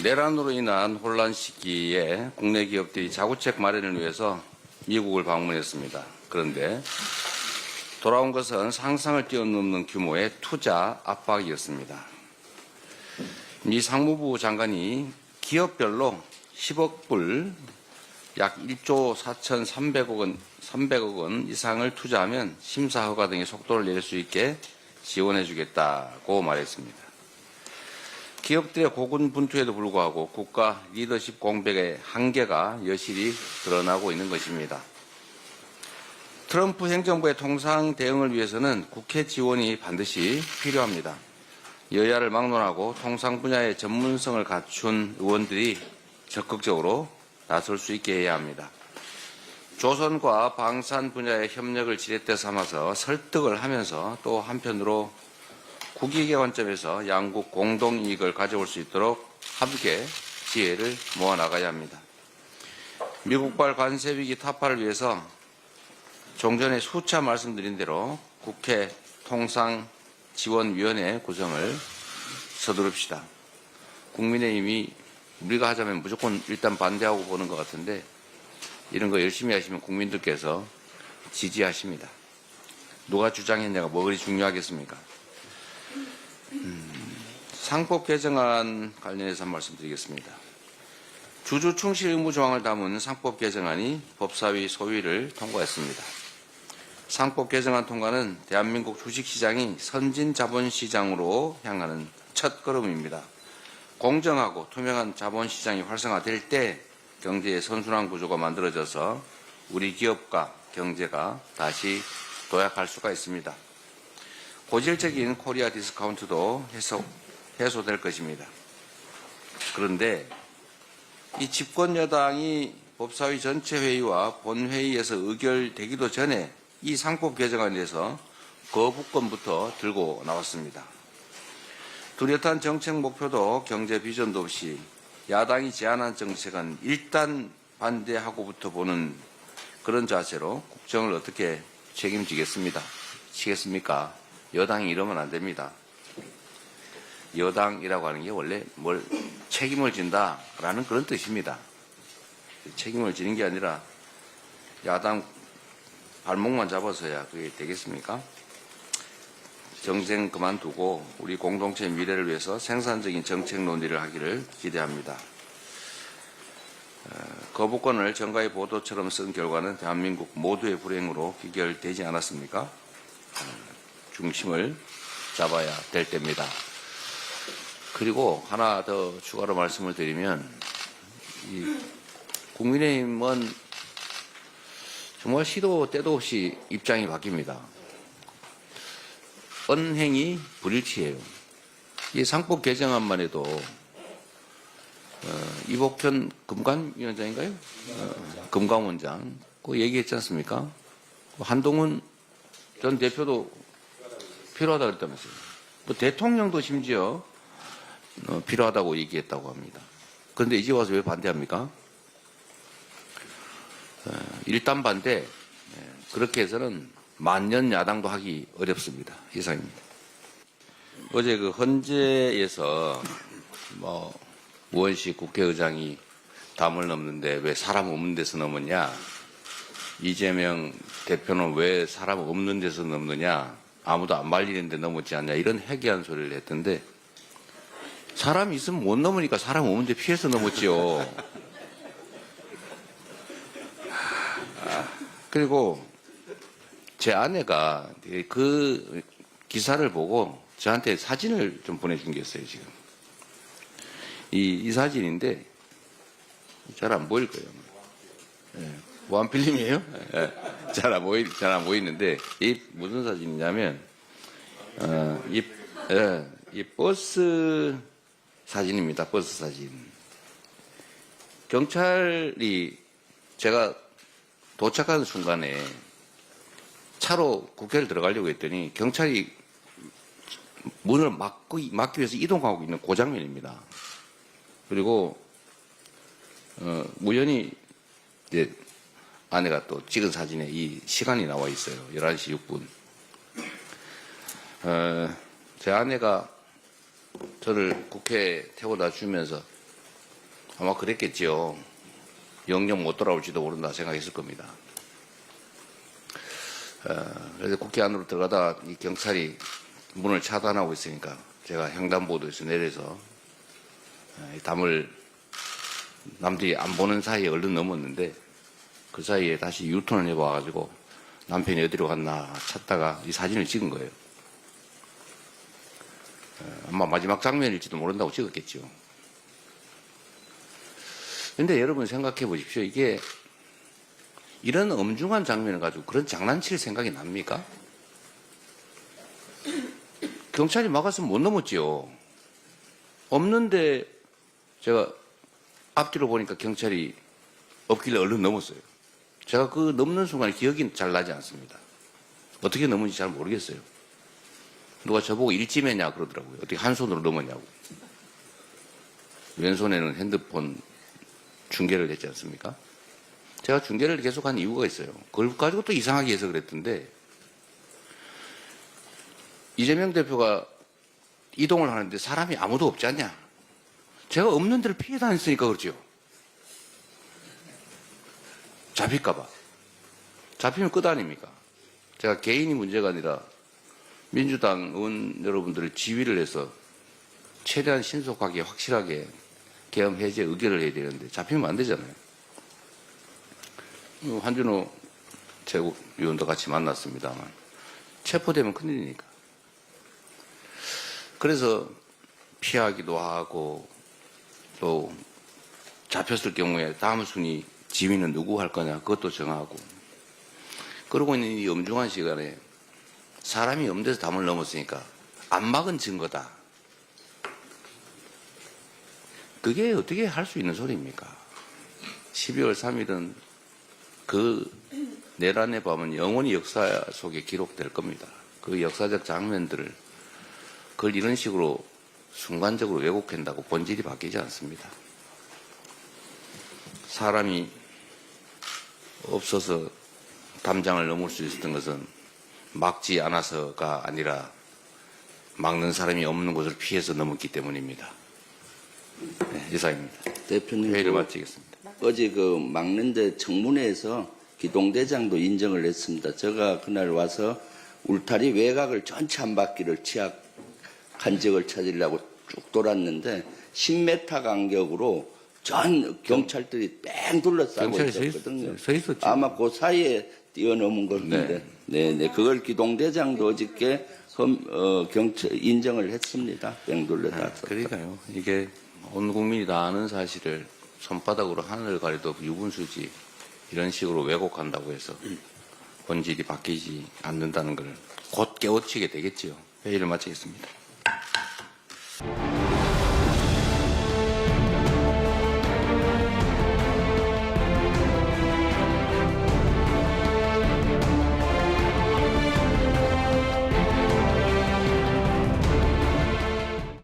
내란으로 인한 혼란 시기에 국내 기업들이 자구책 마련을 위해서 미국을 방문했습니다. 그런데 돌아온 것은 상상을 뛰어넘는 규모의 투자 압박이었습니다. 미 상무부 장관이 기업별로 10억 불, 약 1조 4,300억 원 이상을 투자하면 심사 허가 등의 속도를 낼 수 있게 지원해 주겠다고 말했습니다. 기업들의 고군분투에도 불구하고 국가 리더십 공백의 한계가 여실히 드러나고 있는 것입니다. 트럼프 행정부의 통상 대응을 위해서는 국회 지원이 반드시 필요합니다. 여야를 막론하고 통상 분야의 전문성을 갖춘 의원들이 적극적으로 나설 수 있게 해야 합니다. 조선과 방산 분야의 협력을 지렛대 삼아서 설득을 하면서 또 한편으로 국익의 관점에서 양국 공동이익을 가져올 수 있도록 함께 지혜를 모아나가야 합니다. 미국발 관세위기 타파를 위해서 종전에 수차 말씀드린 대로 국회 통상지원위원회 구성을 서두릅시다. 국민의힘이 우리가 하자면 무조건 일단 반대하고 보는 것 같은데 이런 거 열심히 하시면 국민들께서 지지하십니다. 누가 주장했냐가 뭐 그리 중요하겠습니까? 상법 개정안 관련해서 한 말씀 드리겠습니다. 주주 충실 의무 조항을 담은 상법 개정안이 법사위 소위를 통과했습니다. 상법 개정안 통과는 대한민국 주식시장이 선진 자본시장으로 향하는 첫 걸음입니다. 공정하고 투명한 자본시장이 활성화될 때 경제의 선순환 구조가 만들어져서 우리 기업과 경제가 다시 도약할 수가 있습니다. 고질적인 코리아 디스카운트도 해소될 것입니다. 그런데 이 집권 여당이 법사위 전체 회의와 본회의에서 의결되기도 전에 이 상법 개정안에 대해서 거부권부터 들고 나왔습니다. 뚜렷한 정책 목표도 경제 비전도 없이 야당이 제안한 정책은 일단 반대하고부터 보는 그런 자세로 국정을 어떻게 책임지겠습니까? 여당이 이러면 안 됩니다. 여당이라고 하는 게 원래 뭘 책임을 진다라는 그런 뜻입니다. 책임을 지는 게 아니라 야당 발목만 잡아서야 그게 되겠습니까? 정쟁 그만두고 우리 공동체 미래를 위해서 생산적인 정책 논의를 하기를 기대합니다. 거부권을 정가의 보도처럼 쓴 결과는 대한민국 모두의 불행으로 귀결되지 않았습니까? 중심을 잡아야 될 때입니다. 그리고 하나 더 추가로 말씀을 드리면 국민의힘은 정말 시도 때도 없이 입장이 바뀝니다. 언행이 불일치해요. 이 상법 개정안만 해도 이복현 금감위원장인가요? 금감원장 그 얘기했지 않습니까? 한동훈 전 대표도 필요하다고 그랬다면서요. 뭐 대통령도 심지어 필요하다고 얘기했다고 합니다. 그런데 이제 와서 왜 반대합니까? 일단 반대. 그렇게 해서는 만년 야당도 하기 어렵습니다. 이상입니다. 어제 그 헌재에서 우원식 국회의장이 담을 넘는데 왜 사람 없는 데서 넘었냐? 이재명 대표는 왜 사람 없는 데서 넘느냐? 아무도 안 말리는데 넘었지 않냐? 이런 해괴한 소리를 했던데 사람이 있으면 못 넘으니까 사람 없는데 피해서 넘었지요. 그리고 제 아내가 그 기사를 보고 저한테 사진을 좀 보내준 게 있어요, 지금. 이 사진인데 잘 안 보일 거예요. 네. 무한필름이에요? 네. 잘 안 보이는데 이 무슨 사진이냐면 이 버스 사진입니다. 버스 사진. 경찰이 제가 도착하는 순간에 차로 국회를 들어가려고 했더니 경찰이 문을 막기 위해서 이동하고 있는 그 장면입니다. 그리고 우연히 이제 아내가 또 찍은 사진에 이 시간이 나와 있어요. 11시 6분. 제 아내가 저를 국회에 태워다 주면서 아마 그랬겠지요. 영영 못 돌아올지도 모른다 생각했을 겁니다. 그래서 국회 안으로 들어가다 이 경찰이 문을 차단하고 있으니까 제가 횡단보도에서 내려서 담을 남들이 안 보는 사이에 얼른 넘었는데 그 사이에 다시 유턴을 해봐가지고 남편이 어디로 갔나 찾다가 이 사진을 찍은 거예요. 아마 마지막 장면일지도 모른다고 찍었겠죠. 근데 여러분 생각해 보십시오. 이게 이런 엄중한 장면을 가지고 그런 장난칠 생각이 납니까? 경찰이 막았으면 못 넘었지요. 없는데 제가 앞뒤로 보니까 경찰이 없길래 얼른 넘었어요. 제가 그 넘는 순간 기억이 잘 나지 않습니다. 어떻게 넘은지 잘 모르겠어요. 누가 저보고 일찜했냐 그러더라고요. 어떻게 한 손으로 넘었냐고. 왼손에는 핸드폰 중계를 했지 않습니까? 제가 중계를 계속 한 이유가 있어요. 그걸 가지고 또 이상하게 해서 그랬던데 이재명 대표가 이동을 하는데 사람이 아무도 없지 않냐? 제가 없는 데를 피해 다녔으니까 그렇죠. 잡힐까봐. 잡히면 끝 아닙니까? 제가 개인이 문제가 아니라 민주당 의원 여러분들을 지휘를 해서 최대한 신속하게 확실하게 계엄 해제 의결을 해야 되는데 잡히면 안 되잖아요. 한준호 최고위원도 같이 만났습니다만 체포되면 큰일이니까. 그래서 피하기도 하고 또 잡혔을 경우에 다음 순위 지휘는 누구 할 거냐 그것도 정하고 그러고 있는 이 엄중한 시간에 사람이 없는 데서 담을 넘었으니까 안 막은 증거다. 그게 어떻게 할 수 있는 소리입니까? 12월 3일은 그 내란의 밤은 영원히 역사 속에 기록될 겁니다. 그 역사적 장면들을 그걸 이런 식으로 순간적으로 왜곡한다고 본질이 바뀌지 않습니다. 사람이 없어서 담장을 넘을 수 있었던 것은 막지 않아서가 아니라 막는 사람이 없는 곳을 피해서 넘었기 때문입니다. 네, 이상입니다. 대표님, 회의를 마치겠습니다. 어제 그 막는데 청문회에서 기동대장도 인정을 했습니다. 제가 그날 와서 울타리 외곽을 전체 한 바퀴를 치약 간적을 찾으려고 쭉 돌았는데 10m 간격으로 전 경찰들이 뺑 둘러싸고 있었거든요. 서 있었죠. 아마 그 사이에 뛰어넘은 건데, 네, 그걸 기동대장도 어저께 경찰 인정을 했습니다. 뺑 둘러싸서. 그러니까요. 이게 온 국민이 다 아는 사실을 손바닥으로 하늘을 가려도 유분수지 이런 식으로 왜곡한다고 해서 본질이 바뀌지 않는다는 걸 곧 깨우치게 되겠지요. 회의를 마치겠습니다.